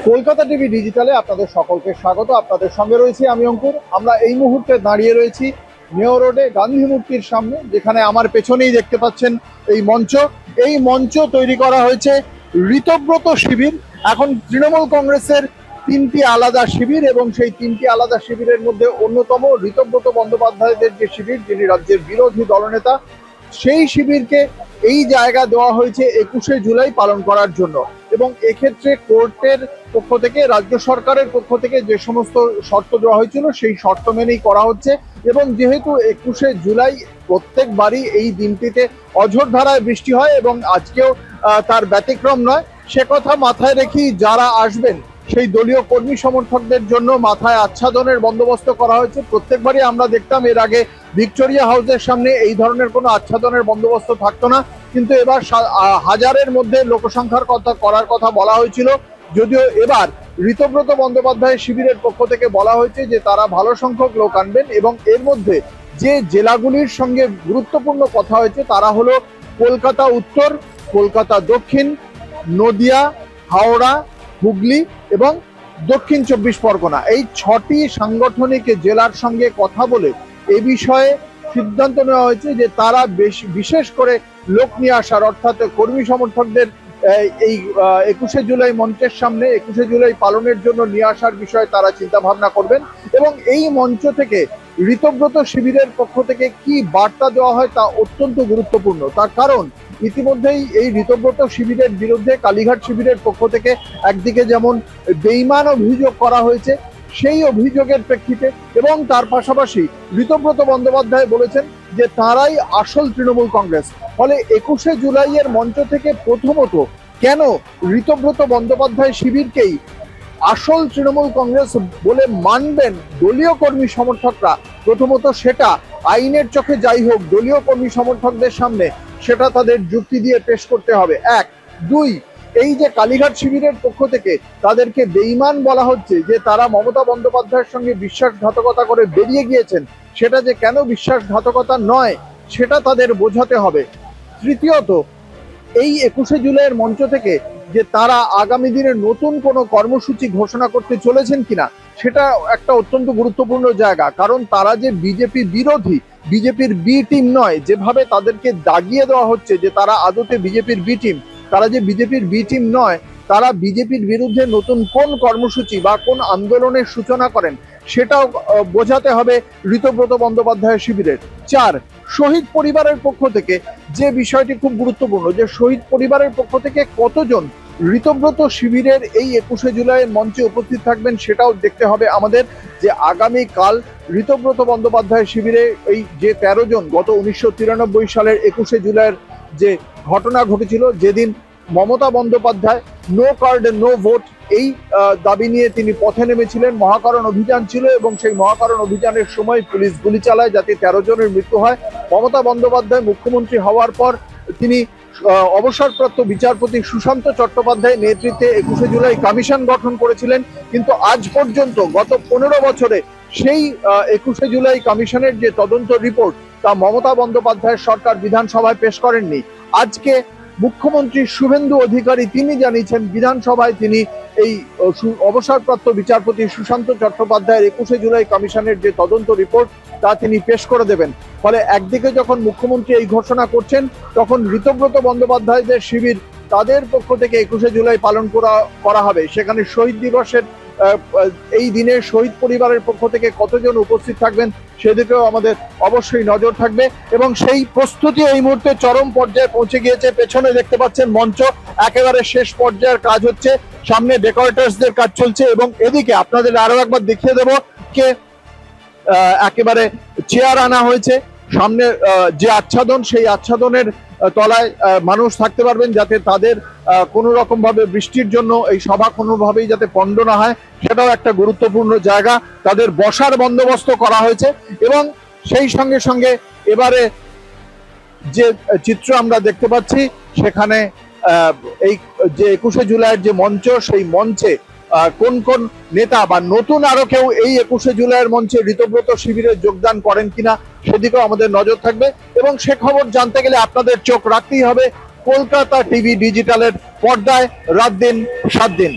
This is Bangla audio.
কলকাতা টিভি ডিজিটালে আপনাদের সকলকে স্বাগত। আপনাদের সঙ্গে রয়েছি আমি অঙ্কুর। আমরা এই মুহূর্তে দাঁড়িয়ে রয়েছি মেয়র রোডে গান্ধী মূর্তির সামনে, যেখানে আমার পেছনেই দেখতে পাচ্ছেন এই মঞ্চ তৈরি করা হয়েছে ঋতব্রত শিবির। এখন তৃণমূল কংগ্রেসের তিনটি আলাদা শিবির, এবং সেই তিনটি আলাদা শিবিরের মধ্যে অন্যতম ঋতব্রত বন্দ্যোপাধ্যায়দের যে শিবির, যিনি রাজ্যের বিরোধী দলনেতা, সেই শিবিরকে এই জায়গা দেওয়া হয়েছে 21শে জুলাই পালন করার জন্য। এবং এক্ষেত্রে কোর্টের পক্ষ থেকে, রাজ্য সরকারের পক্ষ থেকে যে সমস্ত শর্ত দেওয়া হয়েছিল সেই শর্ত মেনেই করা হচ্ছে। এবং যেহেতু 21শে জুলাই প্রত্যেকবারই এই দিনটিতে অঝোর ধারায় বৃষ্টি হয় এবং আজকেও তার ব্যতিক্রম নয়, সে কথা মাথায় রেখেই যারা আসবেন সেই দলীয় কর্মী সমর্থকদের জন্য মাথায় আচ্ছাদনের বন্দোবস্ত করা হয়েছে। প্রত্যেকবারই আমরা দেখতাম এর আগে ভিক্টোরিয়া হাউসের সামনে এই ধরনের কোনো আচ্ছাদনের বন্দোবস্ত থাকতো না, কিন্তু এবার হাজারের মধ্যে লোকসংখ্যার কথা করার কথা বলা হয়েছিল। যদিও এবার ঋতব্রত বন্দ্যোপাধ্যায় শিবিরের পক্ষ থেকে বলা হয়েছে যে তারা ভালো সংখ্যক লোক আনবেন, এবং এর মধ্যে যে জেলাগুলির সঙ্গে গুরুত্বপূর্ণ কথা হয়েছে তারা হলো কলকাতা উত্তর, কলকাতা দক্ষিণ, নদিয়া, হাওড়া, হুগলি এবং দক্ষিণ 24 পরগনা। এই 6টি সাংগঠনিক জেলার সঙ্গে কথা বলে এ বিষয়ে সিদ্ধান্ত নেওয়া হয়েছে যে তারা বিশেষ করে লোক নিয়ে আসার, অর্থাৎ কর্মী সমর্থকদের এই 21শে জুলাই মঞ্চের সামনে 21শে জুলাই পালনের জন্য নিয়ে আসার বিষয়ে তারা চিন্তা ভাবনা করবেন। এবং এই মঞ্চ থেকে ঋতব্রত শিবিরের পক্ষ থেকে কি বার্তা দেওয়া হয় তা অত্যন্ত গুরুত্বপূর্ণ। তার কারণ ইতিমধ্যেই এই ঋতব্রত শিবিরের বিরুদ্ধে কালীঘাট শিবিরের পক্ষ থেকে একদিকে যেমন বেইমান অভিযোগ করা হয়েছে, সেই অভিযোগের প্রেক্ষিতে এবং তার পাশাপাশি ঋতব্রত বন্দ্যোপাধ্যায় বলেছেন যে তারাই আসল তৃণমূল কংগ্রেস। ফলে 21শে জুলাইয়ের মঞ্চ থেকে প্রথমত কেন ঋতব্রত বন্দ্যোপাধ্যায় শিবিরকেই আসল তৃণমূল কংগ্রেস বলে মানবেন দলীয় কর্মী সমর্থকরা, প্রথমত সেটা আইনের চোখে যাই হোক দলীয় কর্মী সমর্থকদের সামনে সেটা তাদের যুক্তি দিয়ে পেশ করতে হবে। 1, 2, এই যে কালীঘাট শিবিরের পক্ষ থেকে তাদেরকে বেঈমান বলা হচ্ছে, যে তারা মমতা বন্দ্যোপাধ্যায়ের সঙ্গে বিশ্বাসঘাতকতা করে বেরিয়ে গিয়েছেন, সেটা যে কেন বিশ্বাসঘাতকতা নয় সেটা তাদের বোঝাতে হবে। তৃতীয়ত, এই 21শে জুলাইয়ের মঞ্চ থেকে যে তারা আগামী দিনে নতুন কোনো কর্মসূচি ঘোষণা করতে চলেছেন কিনা সেটা একটা অত্যন্ত গুরুত্বপূর্ণ জায়গা। কারণ তারা যে বিজেপি বিরোধী, বিজেপির বি টিম নয়, যেভাবে তাদেরকে দাগিয়ে দেওয়া হচ্ছে যে তারা আদতে বিজেপির বি টিম, তারা যে বিজেপির বি টিম নয়, তারা বিজেপির বিরুদ্ধে নতুন কোন কর্মসূচি বা কোন আন্দোলনের সূচনা করেন সেটাও বোঝাতে হবে ঋতব্রত বন্দ্যোপাধ্যায় শিবিরের। 4, শহীদ পরিবারের পক্ষ থেকে যে বিষয়টি খুব গুরুত্বপূর্ণ, যে শহীদ পরিবারের পক্ষ থেকে কতজন ঋতব্রত শিবিরের এই 21শে জুলাইয়ের মঞ্চে উপস্থিত থাকবেন সেটাও দেখতে হবে আমাদের। যে আগামীকাল ঋতব্রত বন্দ্যোপাধ্যায় শিবিরে এই যে 13 জন গত 1993 সালের 21শে জুলাইয়ের যে ঘটনা ঘটেছিল, যেদিন Mamata Bandyopadhyay no card no vote এই দাবি নিয়ে তিনি পথে নেমেছিলেন, মহাকরণ অভিযান ছিল এবং সেই মহাকরণ অভিযানের সময় পুলিশ গুলি চালায় যাতে 13 জনের মৃত্যু হয়। মমতা বন্দ্যোপাধ্যায় মুখ্যমন্ত্রী হওয়ার পর তিনি অবসরপ্রাপ্ত বিচারপতি সুশান্ত চট্টোপাধ্যায় নেতৃত্বে 21শে জুলাই কমিশন গঠন করেছিলেন, কিন্তু আজ পর্যন্ত গত 15 বছরে সেই 21শে জুলাই কমিশনের যে তদন্ত রিপোর্ট তা মমতা বন্দ্যোপাধ্যায়ের সরকার বিধানসভায় পেশ করেননি। আজকে মুখ্যমন্ত্রী শুভেন্দু অধিকারী তিনি জানিয়েছেন বিধানসভায় তিনি এই অবসরপ্রাপ্ত বিচারপতি সুশান্ত চট্টোপাধ্যায়ের 21শে জুলাই কমিশনের যে তদন্ত রিপোর্ট তা তিনি পেশ করে দেবেন। ফলে একদিকে যখন মুখ্যমন্ত্রী এই ঘোষণা করছেন, তখন ঋতব্রত বন্দ্যোপাধ্যায়দের শিবির তাদের পক্ষ থেকে 21শে জুলাই পালন করা হবে। সেখানে শহীদ দিবসের এই দিনে শহীদ পরিবারের পক্ষ থেকে কতজন উপস্থিত থাকবেন সেদিকেও আমাদের অবশ্যই নজর থাকবে। এবং সেই প্রস্তুতি এই মুহূর্তে চরম পর্যায়ে পৌঁছে গিয়েছে। পেছনে দেখতে পাচ্ছেন মঞ্চ একেবারে শেষ পর্যায়ের কাজ হচ্ছে, সামনে ডেকোরেটরসদের কাজ চলছে, এবং এদিকে আপনাদের আরো একবার দেখিয়ে দেবো কে একেবারে চেয়ার আনা হয়েছে। সামনে যে আচ্ছাদন, সেই আচ্ছাদনের তলায় মানুষ থাকতে পারবেন যাতে তাদের কোনো রকম ভাবে বৃষ্টির জন্য এই সভা কোনোভাবেই যাতে পণ্ড না হয়, সেটাও একটা গুরুত্বপূর্ণ জায়গা। তাদের বসার বন্দোবস্ত করা হয়েছে। এবং সেই সঙ্গে সঙ্গে এবারে যে চিত্র আমরা দেখতে পাচ্ছি, সেখানে এই যে 21শে জুলাইয়ের যে মঞ্চ, সেই মঞ্চে কোন কোন নেতা বা নতুন আরো কেউ এই 21শে জুলাইয়ের মঞ্চে ঋতব্রত শিবিরে যোগদান করেন কিনা সেদিকেও আমাদের নজর থাকবে। এবং সে খবর জানতে গেলে আপনাদের চোখ রাখতেই হবে কলকাতা টিভি ডিজিটালের পর্দায় রাত দিন 7 দিন।